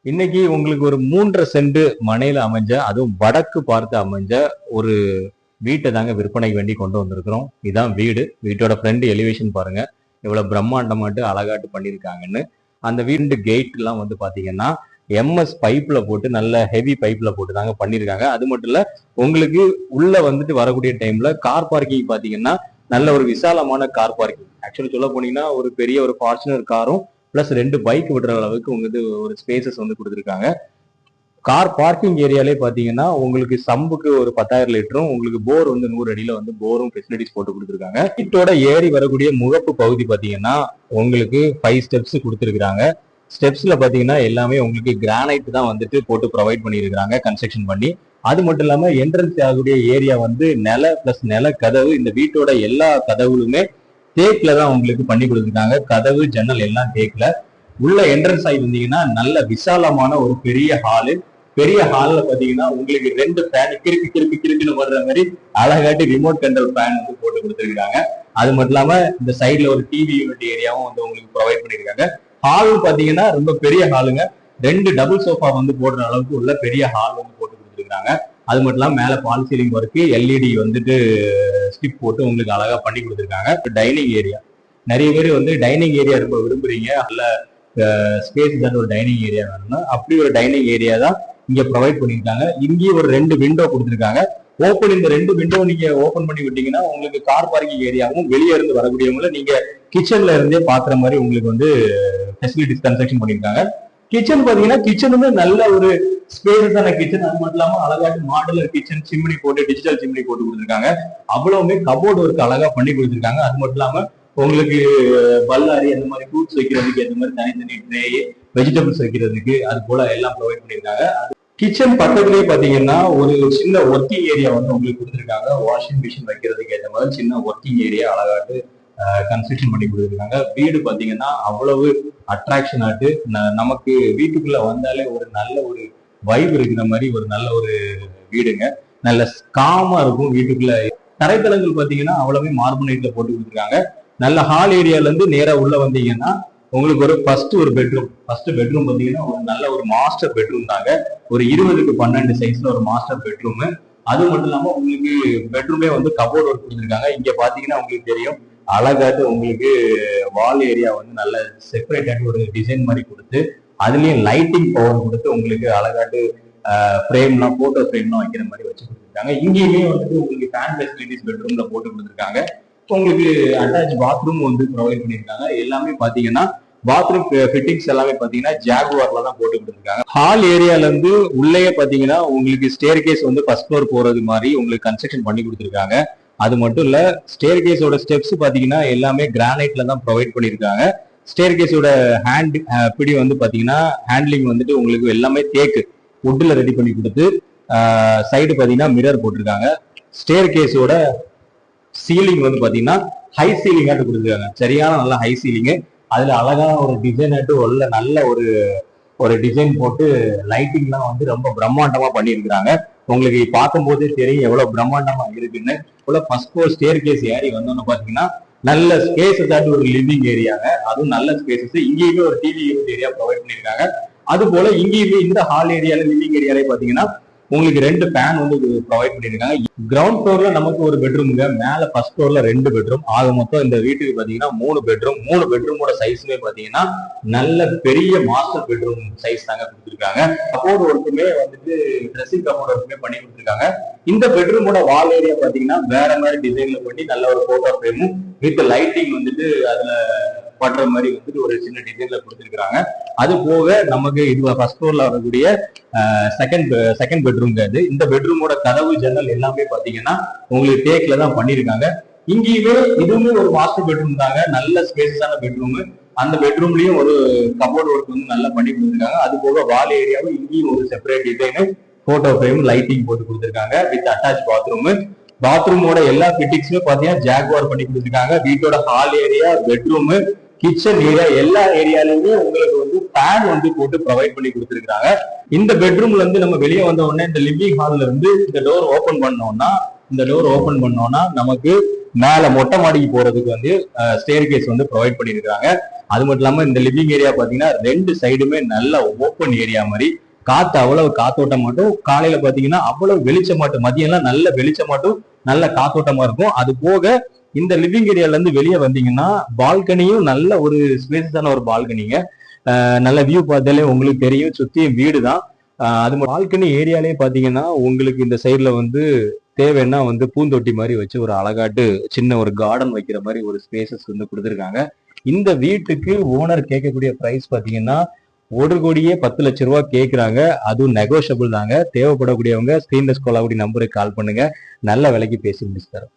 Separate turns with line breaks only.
இன்னைக்கு உங்களுக்கு ஒரு 3.5 சென்ட் மனையில அமைஞ்ச, அதுவும் வடக்கு பார்த்து அமைஞ்ச ஒரு வீட்டை தாங்க விற்பனைக்கு வேண்டி கொண்டு வந்திருக்கிறோம். இதான் வீடு. வீட்டோட ஃப்ரண்ட் எலிவேஷன் பாருங்க எவ்வளவு பிரம்மாண்டமாட்டு அழகாட்டு பண்ணியிருக்காங்கன்னு. அந்த வீட்டு கேட் எல்லாம் வந்து பாத்தீங்கன்னா எம்எஸ் பைப்ல போட்டு நல்ல ஹெவி பைப்ல போட்டு தாங்க பண்ணியிருக்காங்க. அது மட்டும் இல்ல, உங்களுக்கு உள்ள வந்துட்டு வரக்கூடிய டைம்ல கார் பார்க்கிங் பாத்தீங்கன்னா நல்ல ஒரு விசாலமான கார் பார்க்கிங். ஆக்சுவலி சொல்ல போனீங்கன்னா ஒரு பெரிய ஒரு ஃபார்ச்சுனர் காரும் பிளஸ் 2 பைக் விடுற அளவுக்கு உங்களுக்கு ஒரு ஸ்பேசஸ் வந்து கொடுத்துருக்காங்க. கார் பார்க்கிங் ஏரியாலே பாத்தீங்கன்னா உங்களுக்கு சம்புக்கு ஒரு 10,000 லிட்டரும், உங்களுக்கு போர் வந்து 100 அடியில வந்து போரும் ஃபெசிலிட்டிஸ் போட்டு கொடுத்துருக்காங்க. வீட்டோட ஏறி வரக்கூடிய முகப்பு பகுதி பாத்தீங்கன்னா உங்களுக்கு 5 ஸ்டெப்ஸ் கொடுத்துருக்காங்க. ஸ்டெப்ஸ்ல பாத்தீங்கன்னா எல்லாமே உங்களுக்கு கிரானைட் தான் வந்துட்டு போட்டு ப்ரொவைட் பண்ணியிருக்காங்க கன்ஸ்ட்ரக்ஷன் பண்ணி. அது மட்டும் இல்லாம என்ட்ரன்ஸ் ஆகக்கூடிய ஏரியா வந்து நில பிளஸ் நில கதவு. இந்த வீட்டோட எல்லா கதவுகளுமே தேக்குல தான் உங்களுக்கு பண்ணி கொடுத்துருக்காங்க. கதவு ஜன்னல் எல்லாம் தேக்குல. உள்ள என்ட்ரன்ஸ் ஆகி வந்தீங்கன்னா நல்ல விசாலமான ஒரு பெரிய ஹாலு. பெரிய ஹால்ல பாத்தீங்கன்னா உங்களுக்கு 2 ஃபேன் கிறுக்கு கிறுக்கு கிறுக்குன்னு வர்ற மாதிரி அழகாட்டி ரிமோட் கண்ட்ரோல் ஃபேன் வந்து போட்டு கொடுத்துருக்காங்க. அது மட்டும் இல்லாம இந்த சைட்ல ஒரு டிவி யூனிட் ஏரியாவும் வந்து உங்களுக்கு ப்ரொவைட் பண்ணிருக்காங்க. ஹால் பாத்தீங்கன்னா ரொம்ப பெரிய ஹாலுங்க. 2 டபுள் சோஃபா வந்து போடுற அளவுக்கு உள்ள பெரிய ஹால் வந்து போட்டு கொடுத்துருக்காங்க. அது மட்டும் இல்லாம மேல பால் சீலிங் ஒர்க்கு, எல்இடி வந்துட்டு ஸ்டிப் போட்டு உங்களுக்கு அழகா பண்ணி கொடுத்துருக்காங்க. டைனிங் ஏரியா, நிறைய பேர் வந்து டைனிங் ஏரியா ரொம்ப விரும்புறீங்க, நல்ல ஸ்பேஸ் தான் ஒரு டைனிங் ஏரியா வேணும்னா அப்படி ஒரு டைனிங் ஏரியா தான் இங்க ப்ரொவைட் பண்ணிருக்காங்க. இங்கேயும் ஒரு 2 விண்டோ கொடுத்துருக்காங்க. ஓப்பன் இந்த 2 விண்டோ நீங்க ஓப்பன் பண்ணி விட்டீங்கன்னா உங்களுக்கு கார் பார்க்கிங் ஏரியாவும் வெளியே இருந்து வரக்கூடியவங்கள நீங்க கிச்சன்ல இருந்தே பாக்குற மாதிரி உங்களுக்கு வந்து ஃபெசிலிட்டிஸ் கன்ஸ்ட்ரக்ஷன் பண்ணிருக்காங்க. கிச்சன் பாத்தீங்கன்னா கிச்சனுமே நல்ல ஒரு ஸ்பேஸான கிச்சன். அது மட்டும் இல்லாம அழகாட்டு மாடுலர் கிச்சன், சிம்னி போட்டு டிஜிட்டல் சிம்னி போட்டு கொடுத்துருக்காங்க. அவ்வளவுமே கபோர்டு ஒர்க் அழகா பண்ணி கொடுத்துருக்காங்க. அது மட்டும் இல்லாம உங்களுக்கு பல்லாரி அந்த மாதிரி ஃப்ரூட்ஸ் வைக்கிறதுக்கு அந்த மாதிரி தனித்தனி ட்ரே, வெஜிடபிள்ஸ் வைக்கிறதுக்கு அது போல எல்லாம் ப்ரொவைட் பண்ணியிருக்காங்க. கிச்சன் பக்கத்துலயே பாத்தீங்கன்னா ஒரு சின்ன ஒர்க்கிங் ஏரியா வந்து உங்களுக்கு கொடுத்துருக்காங்க. வாஷிங் மிஷின் வைக்கிறதுக்கு ஏற்ற மாதிரி சின்ன ஒர்க்கிங் ஏரியா அழகாட்டு கன்ஸ்ட்ரக்ஷன் பண்ணி கொடுத்துருக்காங்க. வீடு பாத்தீங்கன்னா அவ்வளவு அட்ராக்ஷன் ஆட்டு நமக்கு வீட்டுக்குள்ள வந்தாலே ஒரு நல்ல ஒரு வைப் இருக்கிற மாதிரி ஒரு நல்ல ஒரு வீடுங்க. நல்ல காமா இருக்கும் வீட்டுக்குள்ள. தரைத்தளங்கள் பாத்தீங்கன்னா அவ்வளவே மார்பனைட்ல போட்டு கொடுத்துருக்காங்க. நல்ல ஹால் ஏரியால இருந்து நேரா உள்ள வந்தீங்கன்னா உங்களுக்கு ஒரு ஃபர்ஸ்ட் பெட்ரூம் பாத்தீங்கன்னா ஒரு நல்ல ஒரு மாஸ்டர் பெட்ரூம் தாங்க. ஒரு 20க்கு 12 சைஸ்ல ஒரு மாஸ்டர் பெட்ரூம். அது மட்டும் இல்லாம உங்களுக்கு பெட்ரூமே வந்து கபோர்ட் ஒர்க் கொடுத்துருக்காங்க. இங்க பாத்தீங்கன்னா உங்களுக்கு தெரியும் அழகாட்டு உங்களுக்கு வால் ஏரியா வந்து நல்ல செப்பரேட்டாட்டு ஒரு டிசைன் மாதிரி கொடுத்து அதுலயும் லைட்டிங் பவர் கொடுத்து உங்களுக்கு அழகாட்டு ஃப்ரேம்லாம் போட்டோ ஃப்ரேம்லாம் வைக்கிற மாதிரி வச்சு கொடுத்துருக்காங்க. இங்கேயுமே வந்துட்டு உங்களுக்கு ஃபேன் ஃபெசிலிட்டிஸ் பெட்ரூம்ல போட்டு கொடுத்துருக்காங்க. உங்களுக்கு அட்டாச் பாத்ரூம் வந்து ப்ரொவைட் பண்ணியிருக்காங்க. எல்லாமே பாத்தீங்கன்னா பாத்ரூம் ஃபிட்டிங்ஸ் எல்லாமே பாத்தீங்கன்னா ஜாகுவார்ல தான் போட்டு கொடுத்துருக்காங்க. ஹால் ஏரியால இருந்து உள்ளே பாத்தீங்கன்னா உங்களுக்கு ஸ்டேர் கேஸ் வந்து ஃபர்ஸ்ட் ஃப்ளோர் போறது மாதிரி உங்களுக்கு கன்ஸ்ட்ரக்ஷன் பண்ணி கொடுத்துருக்காங்க. அது மட்டும் இல்ல, ஸ்டேர் கேஸோட ஸ்டெப்ஸ் பாத்தீங்கன்னா எல்லாமே கிரானைட்ல தான் ப்ரொவைட் பண்ணியிருக்காங்க. ஸ்டேர் கேஸோட ஹேண்ட் பிடி வந்து பாத்தீங்கன்னா ஹேண்ட்லிங் வந்துட்டு உங்களுக்கு எல்லாமே தேக்கு வுட்ல ரெடி பண்ணி கொடுத்து சைடு பாத்தீங்கன்னா மிரர் போட்டிருக்காங்க. ஸ்டேர் கேஸோட சீலிங் வந்து பாத்தீங்கன்னா ஹை சீலிங் ஆட்டு கொடுத்துருக்காங்க. சரியான நல்ல ஹை சீலிங்கு. அதுல அழகான ஒரு டிசைன் ஆட்டு உள்ள நல்ல ஒரு டிசைன் போட்டு லைட்டிங்லாம் வந்து ரொம்ப பிரம்மாண்டமா பண்ணியிருக்கிறாங்க. உங்களுக்கு பார்க்கும் போதே தெரியும் எவ்வளவு பிரம்மாண்டமா இருக்குன்னு. ஃபர்ஸ்ட் ஃப்ளோர் ஸ்டேர் கேஸ் ஏறி வந்தோன்னு பாத்தீங்கன்னா நல்ல ஸ்பேசஸ் ஆட்டு ஒரு லிவிங் ஏரியாங்க. அதுவும் நல்ல ஸ்பேசஸ். இங்கேயுமே ஒரு டிவி ஏரியா ப்ரொவைட் பண்ணியிருக்காங்க. அது போல இங்கேயுமே இந்த ஹால் ஏரியால லிவிங் ஏரியாலே பாத்தீங்கன்னா உங்களுக்கு 2 ஃபேன் வந்து ப்ரொவைட் பண்ணிருக்காங்க. கிரவுண்ட் ஃப்ளோர்ல நமக்கு ஒரு பெட்ரூம்ங்க, மேல ஃபர்ஸ்ட் ஃப்ளோர்ல 2 பெட்ரூம். ஆக மொத்தம் இந்த வீட்டுக்கு பாத்தீங்கன்னா 3 பெட்ரூம். 3 பெட்ரூமோட சைஸ்மே பாத்தீங்கன்னா நல்ல பெரிய மாஸ்டர் பெட்ரூம் சைஸ் தாங்க கொடுத்துருக்காங்க. கபோர்டு ஒர்க்குமே வந்துட்டு ட்ரெஸ்ஸிங் கபோர்டு ஒர்க்குமே பண்ணி கொடுத்துருக்காங்க. இந்த பெட்ரூமோட வால் ஏரியா பாத்தீங்கன்னா வேற மாதிரி டிசைன்ல பண்ணி நல்ல ஒரு போட்டோ ஃப்ரேமும் வித் லைட்டிங் வந்துட்டு அதுல பண்ற மாதிரி வந்துட்டு ஒரு சின்ன டிசைன்ல கொடுத்துருக்காங்க. அது போக நமக்கு இது ஃபர்ஸ்ட் ஃப்ளோர்ல வரக்கூடிய செகண்ட் பெட்ரூம். அது இந்த பெட்ரூமோட கதவு ஜன்னல் எல்லாமே பாத்தீங்கன்னா உங்களுக்கு தேக்ல தான் பண்ணிருக்காங்க. இங்கேயுமே இதுவுமே ஒரு மாஸ்டர் பெட்ரூம் தாங்க. நல்ல ஸ்பேசஸான பெட்ரூம். அந்த பெட்ரூம்லயும் ஒரு கபோர்ட் ஒர்க் வந்து நல்லா பண்ணி கொடுத்துருக்காங்க. அது போக வால் ஏரியாவும் இங்கேயும் ஒரு separate design photo frame lighting போட்டு கொடுத்துருக்காங்க வித் அட்டாச் பாத்ரூம். பாத்ரூமோட எல்லா ஃபிட்டிங்ஸுமே பாத்தீங்கன்னா ஜாகுவார் பண்ணி கொடுத்துருக்காங்க. வீட்டோட hall area, bedroom, kitchen area எல்லா ஏரியாலுமே உங்களுக்கு வந்து ஃபேன் வந்து போட்டு ப்ரொவைட் பண்ணி கொடுத்துருக்காங்க. இந்த பெட்ரூம்ல இருந்து நம்ம வெளியே வந்த உடனே இந்த லிவிங் ஹால்ல இருந்து இந்த டோர் ஓபன் பண்ணோம்னா இந்த டோர் ஓபன் பண்ணோம்னா நமக்கு மேல மொட்டை மாடிக்கு போறதுக்கு வந்து ஸ்டேர் கேஸ் வந்து ப்ரொவைட் பண்ணியிருக்காங்க. அது மட்டும் இல்லாம இந்த லிவிங் ஏரியா பாத்தீங்கன்னா 2 சைடுமே நல்ல ஓப்பன் ஏரியா மாதிரி, காத்து அவ்வளவு காத்தோட்டம் மட்டும், காலையில பாத்தீங்கன்னா அவ்வளவு வெளிச்சமாட்டும், மதியம் எல்லாம் நல்ல வெளிச்சமாட்டும் நல்ல காத்தோட்டமா இருக்கும். அது போக இந்த லிவிங் ஏரியால இருந்து வெளியே வந்தீங்கன்னா பால்கனியும் நல்ல ஒரு ஸ்பேசஸான ஒரு பால்கனிங்க. நல்ல வியூ பார்த்தாலே உங்களுக்கு தெரியும், சுத்தி வீடு தான். அது பால்கனி ஏரியாலே பாத்தீங்கன்னா உங்களுக்கு இந்த சைட்ல வந்து தேவைன்னா வந்து பூந்தொட்டி மாதிரி வச்சு ஒரு அழகாட்டு சின்ன ஒரு கார்டன் வைக்கிற மாதிரி ஒரு ஸ்பேசஸ் வந்து கொடுத்துருக்காங்க. இந்த வீட்டுக்கு ஓனர் கேட்கக்கூடிய பிரைஸ் பாத்தீங்கன்னா 1,10,00,000 கேட்குறாங்க. அதுவும் நெகோஷியபிள் தாங்க. தேவைப்படக்கூடியவங்க ஸ்கிரீன்ல ஸ்க்ரோல் ஆகக்கூடிய நம்பருக்கு கால் பண்ணுங்க. நல்ல விலைக்கு பேசி முடிச்சு தரோம்.